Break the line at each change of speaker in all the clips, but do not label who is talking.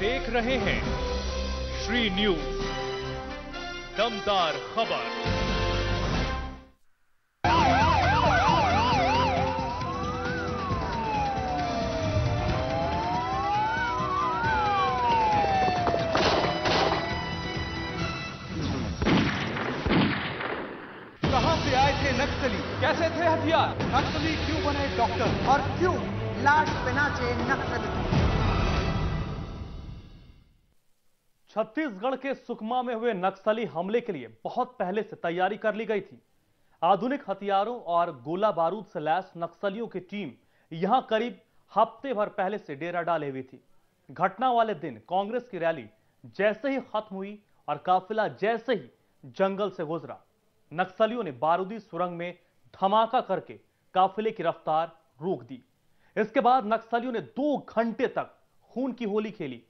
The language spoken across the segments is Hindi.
देख रहे हैं श्री न्यूज, दमदार खबर।
कहां से आए थे नक्सली, कैसे थे हथियार, नक्सली क्यों बने डॉक्टर और क्यों लाश पे नाचे नक्सली।
छत्तीसगढ़ के सुकमा में हुए नक्सली हमले के लिए बहुत पहले से तैयारी कर ली गई थी। आधुनिक हथियारों और गोला बारूद से लैस नक्सलियों की टीम यहां करीब हफ्ते भर पहले से डेरा डाले हुई थी। घटना वाले दिन कांग्रेस की रैली जैसे ही खत्म हुई और काफिला जैसे ही जंगल से गुजरा, नक्सलियों ने बारूदी सुरंग में धमाका करके काफिले की रफ्तार रोक दी। इसके बाद नक्सलियों ने 2 घंटे तक खून की होली खेली।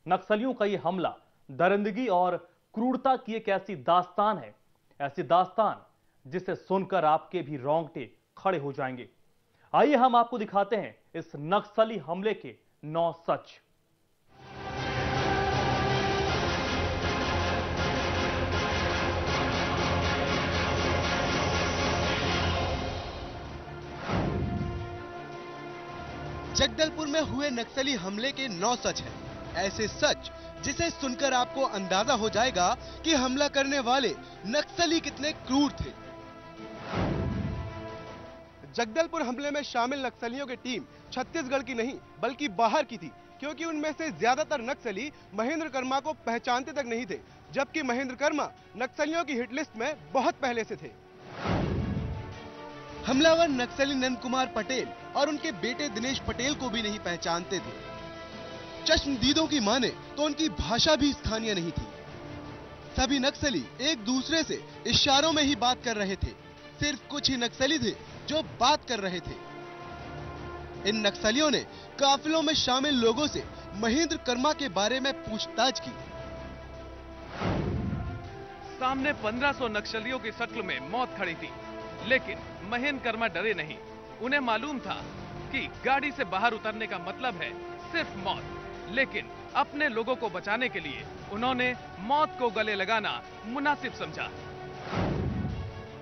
नक्सलियों का यह हमला दरिंदगी और क्रूरता की एक ऐसी दास्तान है, ऐसी दास्तान जिसे सुनकर आपके भी रोंगटे खड़े हो जाएंगे। आइए हम आपको दिखाते हैं इस नक्सली हमले के 9 सच।
जगदलपुर में हुए नक्सली हमले के 9 सच हैं। ऐसे सच जिसे सुनकर आपको अंदाजा हो जाएगा कि हमला करने वाले नक्सली कितने क्रूर थे। जगदलपुर हमले में शामिल नक्सलियों की टीम छत्तीसगढ़ की नहीं बल्कि बाहर की थी, क्योंकि उनमें से ज्यादातर नक्सली महेंद्र कर्मा को पहचानते तक नहीं थे, जबकि महेंद्र कर्मा नक्सलियों की हिट लिस्ट में बहुत पहले से थे। हमलावर नक्सली नंद कुमार पटेल और उनके बेटे दिनेश पटेल को भी नहीं पहचानते थे। चश्मदीदों की माने तो उनकी भाषा भी स्थानीय नहीं थी। सभी नक्सली एक दूसरे से इशारों में ही बात कर रहे थे। सिर्फ कुछ ही नक्सली थे जो बात कर रहे थे। इन नक्सलियों ने काफिलों में शामिल लोगों से महेंद्र कर्मा के बारे में पूछताछ की।
सामने 1500 नक्सलियों की शक्ल में मौत खड़ी थी, लेकिन महेंद्र कर्मा डरे नहीं। उन्हें मालूम था कि गाड़ी से बाहर उतरने का मतलब है सिर्फ मौत, लेकिन अपने लोगों को बचाने के लिए उन्होंने मौत को गले लगाना मुनासिब समझा।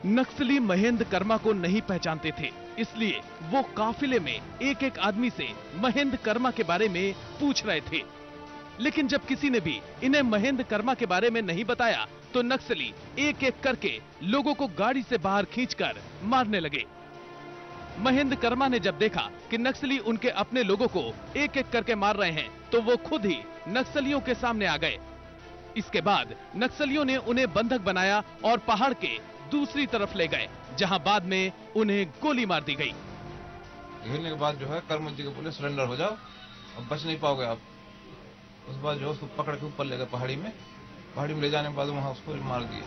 नक्सली महेंद्र कर्मा को नहीं पहचानते थे, इसलिए वो काफिले में एक एक आदमी से महेंद्र कर्मा के बारे में पूछ रहे थे। लेकिन जब किसी ने भी इन्हें महेंद्र कर्मा के बारे में नहीं बताया तो नक्सली एक एक करके लोगों को गाड़ी से बाहर खींचकर मारने लगे। महेंद्र कर्मा ने जब देखा कि नक्सली उनके अपने लोगों को एक एक करके मार रहे हैं तो वो खुद ही नक्सलियों के सामने आ गए। इसके बाद नक्सलियों ने उन्हें बंधक बनाया और पहाड़ के दूसरी तरफ ले गए, जहां बाद में उन्हें गोली मार दी गई।
घेरने के बाद जो है कर्म जी को बोले सरेंडर हो जाओ, अब बच नहीं पाओगे आप। उस बाद जो उसको पकड़ के ऊपर ले गए पहाड़ी में ले जाने के बाद वहां उसको मार दिया।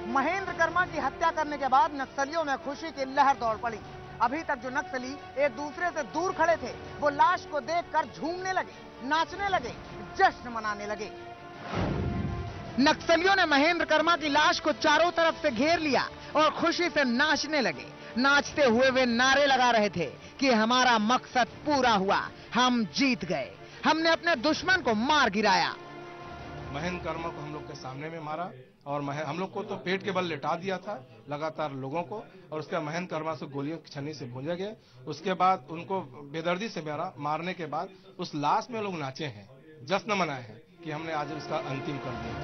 महेंद्र कर्मा की हत्या करने के बाद नक्सलियों में खुशी की लहर दौड़ पड़ी। अभी तक जो नक्सली एक दूसरे से दूर खड़े थे, वो लाश को देखकर झूमने लगे, नाचने लगे, जश्न मनाने लगे। नक्सलियों ने महेंद्र कर्मा की लाश को चारों तरफ से घेर लिया और खुशी से नाचने लगे। नाचते हुए वे नारे लगा रहे थे कि हमारा मकसद पूरा हुआ, हम जीत गए, हमने अपने दुश्मन को मार गिराया।
महेंद्र कर्मा को हम लोग के सामने में मारा और हम लोग को तो पेट के बल लेटा दिया था लगातार लोगों को, और उसके महेंद्र कर्मा से गोलियों की छन्नी से भूंजा गया। उसके बाद उनको बेदर्दी से मारने के बाद उस लाश में लोग नाचे हैं, जश्न मनाए हैं कि हमने आज उसका अंतिम कर दिया।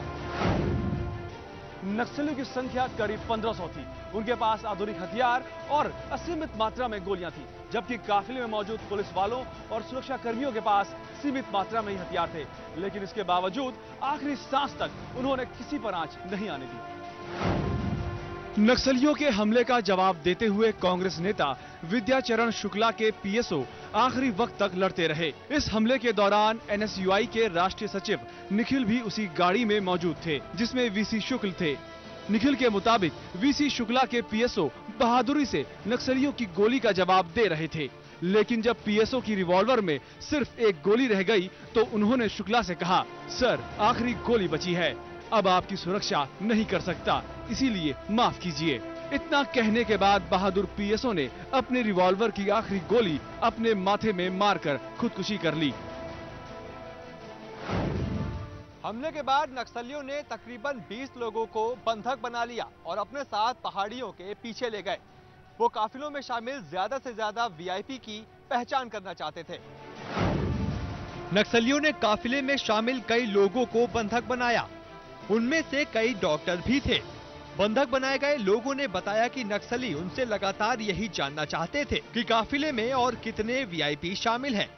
नक्सलियों की संख्या करीब 1500 थी। उनके पास आधुनिक हथियार और असीमित मात्रा में गोलियां थी, जबकि काफिले में मौजूद पुलिस वालों और सुरक्षा कर्मियों के पास सीमित मात्रा में ही हथियार थे। लेकिन इसके बावजूद आखिरी सांस तक उन्होंने किसी पर आंच नहीं आने दी। नक्सलियों के हमले का जवाब देते हुए कांग्रेस नेता विद्याचरण शुक्ला के पीएसओ आखिरी वक्त तक लड़ते रहे। इस हमले के दौरान एनएसयूआई के राष्ट्रीय सचिव निखिल भी उसी गाड़ी में मौजूद थे, जिसमें वीसी शुक्ल थे। निखिल के मुताबिक वीसी शुक्ला के पीएसओ बहादुरी से नक्सलियों की गोली का जवाब दे रहे थे, लेकिन जब पीएसओ की रिवॉल्वर में सिर्फ एक गोली रह गई तो उन्होंने शुक्ला से कहा, सर आखिरी गोली बची है, अब आपकी सुरक्षा नहीं कर सकता, इसीलिए माफ कीजिए। इतना कहने के बाद बहादुर पीएसओ ने अपने रिवॉल्वर की आखिरी गोली अपने माथे में मारकर खुदकुशी कर ली।
हमले के बाद नक्सलियों ने तकरीबन 20 लोगों को बंधक बना लिया और अपने साथ पहाड़ियों के पीछे ले गए। वो काफिलों में शामिल ज्यादा से ज्यादा वीआईपी की पहचान करना चाहते थे।
नक्सलियों ने काफिले में शामिल कई लोगों को बंधक बनाया। उनमें से कई डॉक्टर भी थे। बंधक बनाए गए लोगों ने बताया कि नक्सली उनसे लगातार यही जानना चाहते थे कि काफिले में और कितने वीआईपी शामिल हैं।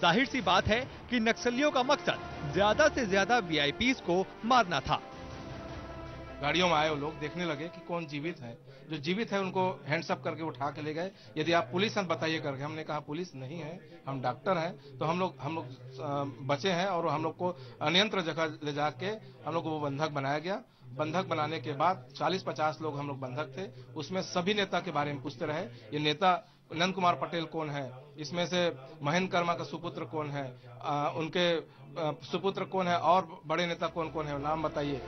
जाहिर सी बात है कि नक्सलियों का मकसद ज्यादा से ज्यादा वीआईपीज को मारना था।
गाड़ियों में आए वो लोग देखने लगे कि कौन जीवित है। जो जीवित है उनको हैंड्स अप करके उठा के ले गए। यदि आप पुलिस हैं बताइए करके। हमने कहा पुलिस नहीं है, हम डॉक्टर हैं। तो हम लोग बचे हैं और हम लोग को अन्यंत्र जगह ले जाके हम लोग को वो बंधक बनाया गया। बंधक बनाने के बाद 40-50 लोग हम लोग बंधक थे। उसमें सभी नेता के बारे में पूछते रहे। ये नेता नंद कुमार पटेल कौन है, इसमें से महेंद्र कर्मा का सुपुत्र कौन है, उनके सुपुत्र कौन है, और बड़े नेता कौन कौन है, नाम बताइए।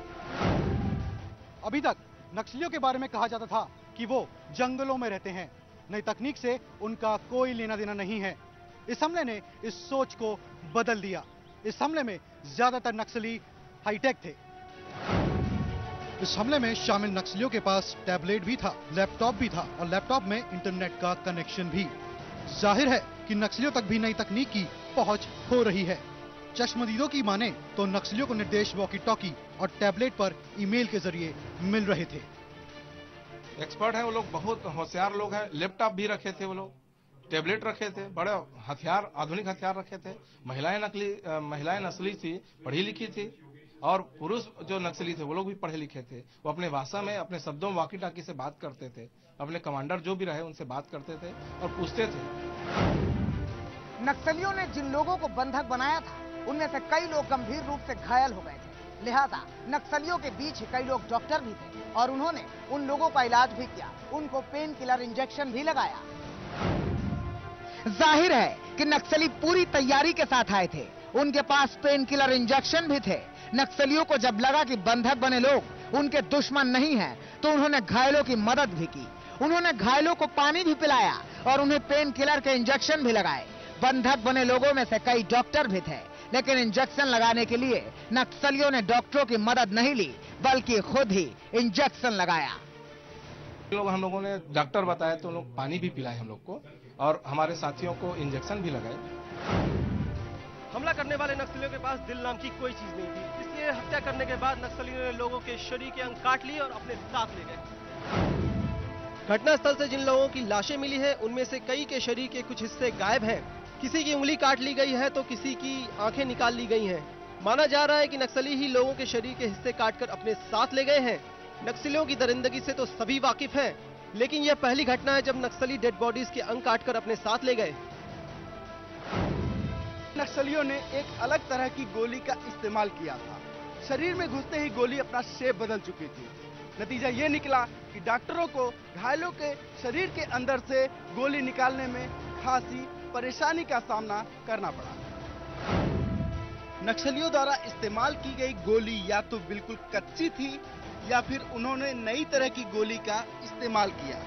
अभी तक नक्सलियों के बारे में कहा जाता था कि वो जंगलों में रहते हैं, नई तकनीक से उनका कोई लेना देना नहीं है। इस हमले ने इस सोच को बदल दिया। इस हमले में ज्यादातर नक्सली हाईटेक थे। इस हमले में शामिल नक्सलियों के पास टैबलेट भी था, लैपटॉप भी था और लैपटॉप में इंटरनेट का कनेक्शन भी। जाहिर है कि नक्सलियों तक भी नई तकनीक की पहुंच हो रही है। चश्मदीदों की माने तो नक्सलियों को निर्देश वॉकी टॉकी और टैबलेट पर ईमेल के जरिए मिल रहे थे।
एक्सपर्ट हैं वो लोग, बहुत होशियार लोग हैं। लैपटॉप भी रखे थे वो लोग, टैबलेट रखे थे, बड़े हथियार, आधुनिक हथियार रखे थे। महिलाएं नस्ली थी, पढ़ी लिखी थी, और पुरुष जो नक्सली थे वो लोग भी पढ़े लिखे थे। वो अपने भाषा में, अपने शब्दों में वॉकी टॉकी से बात करते थे। अपने कमांडर जो भी रहे उनसे बात करते थे और पूछते थे।
नक्सलियों ने जिन लोगों को बंधक बनाया था उनमें से कई लोग गंभीर रूप से घायल हो गए थे। लिहाजा नक्सलियों के बीच कई लोग डॉक्टर भी थे और उन्होंने उन लोगों का इलाज भी किया, उनको पेन किलर इंजेक्शन भी लगाया। जाहिर है कि नक्सली पूरी तैयारी के साथ आए थे। उनके पास पेन किलर इंजेक्शन भी थे। नक्सलियों को जब लगा कि बंधक बने लोग उनके दुश्मन नहीं हैं, तो उन्होंने घायलों की मदद भी की। उन्होंने घायलों को पानी भी पिलाया और उन्हें पेन किलर के इंजेक्शन भी लगाए। बंधक बने लोगों में से कई डॉक्टर भी थे, लेकिन इंजेक्शन लगाने के लिए नक्सलियों ने डॉक्टरों की मदद नहीं ली, बल्कि खुद ही इंजेक्शन लगाया।
हम लोगों ने डॉक्टर बताया तो लोग पानी भी पिलाए हम लोग को, और हमारे साथियों को इंजेक्शन भी लगाए।
हमला करने वाले नक्सलियों के पास दिल नाम की कोई चीज नहीं थी, इसलिए हत्या करने के बाद नक्सलियों ने लोगों के शरीर के अंग काट लिए और अपने साथ ले गए। घटनास्थल से जिन लोगों की लाशें मिली है उनमें से कई के शरीर के कुछ हिस्से गायब हैं। किसी की उंगली काट ली गई है तो किसी की आंखें निकाल ली गई हैं। माना जा रहा है कि नक्सली ही लोगों के शरीर के हिस्से काटकर अपने साथ ले गए हैं। नक्सलियों की दरिंदगी से तो सभी वाकिफ हैं, लेकिन यह पहली घटना है जब नक्सली डेड बॉडीज के अंग काटकर अपने साथ ले गए।
नक्सलियों ने एक अलग तरह की गोली का इस्तेमाल किया था। शरीर में घुसते ही गोली अपना शेप बदल चुकी थी। नतीजा ये निकला कि डॉक्टरों को घायलों के शरीर के अंदर से गोली निकालने में खासी परेशानी का सामना करना पड़ा। नक्सलियों द्वारा इस्तेमाल की गई गोली या तो बिल्कुल कच्ची थी या फिर उन्होंने नई तरह की गोली का इस्तेमाल किया।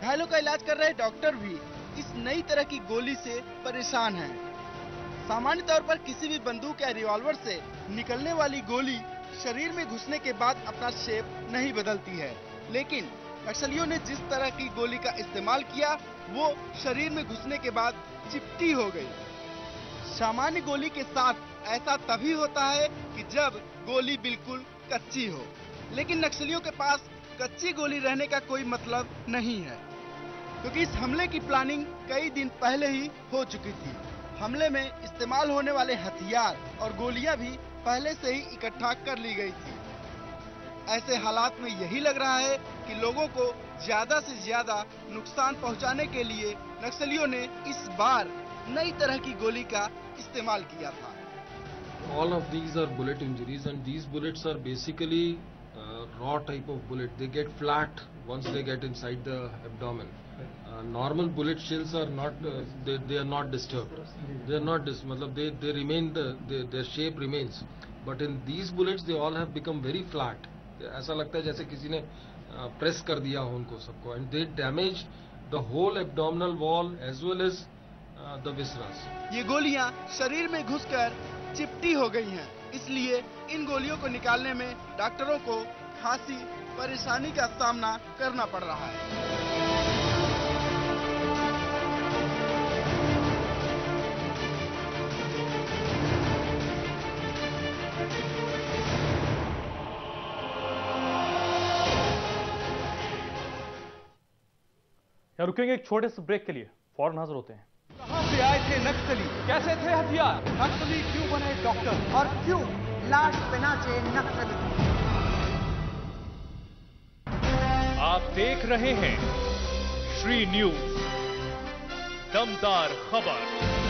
घायलों का इलाज कर रहे डॉक्टर भी इस नई तरह की गोली से परेशान हैं। सामान्य तौर पर किसी भी बंदूक या रिवॉल्वर से निकलने वाली गोली शरीर में घुसने के बाद अपना शेप नहीं बदलती है, लेकिन नक्सलियों ने जिस तरह की गोली का इस्तेमाल किया वो शरीर में घुसने के बाद चिपटी हो गई। सामान्य गोली के साथ ऐसा तभी होता है कि जब गोली बिल्कुल कच्ची हो, लेकिन नक्सलियों के पास कच्ची गोली रहने का कोई मतलब नहीं है, क्योंकि इस हमले की प्लानिंग कई दिन पहले ही हो चुकी थी। हमले में इस्तेमाल होने वाले हथियार और गोलियां भी पहले से ही इकट्ठा कर ली गई थी। ऐसे हालात में यही लग रहा है कि लोगों को ज्यादा से ज्यादा नुकसान पहुंचाने के लिए नक्सलियों ने इस बार नई तरह की गोली का इस्तेमाल किया था।
All of these are bullet injuries, and these bullets are basically raw type of bullet. They get flat once they get inside the abdomen. Normal bullet shells are not, they are not disturbed. They are not matlab they remain, their shape remains. But in these bullets they all have become very flat. ऐसा लगता है जैसे किसी ने प्रेस कर दिया हो उनको सबको, and they damage the whole abdominal wall as well as the viscera.
ये गोलियां शरीर में घुसकर चिपटी हो गई हैं। इसलिए इन गोलियों को निकालने में डॉक्टरों को खासी परेशानी का सामना करना पड़ रहा है।
यहाँ रुकेंगे एक छोटे से ब्रेक के लिए, फौरन हाजिर होते हैं।
कहां से आए थे नक्सली, कैसे थे हथियार, नक्सली क्यों बने डॉक्टर
और क्यों लाश पे नाचे नक्सली।
आप देख रहे हैं श्री न्यूज, दमदार खबर।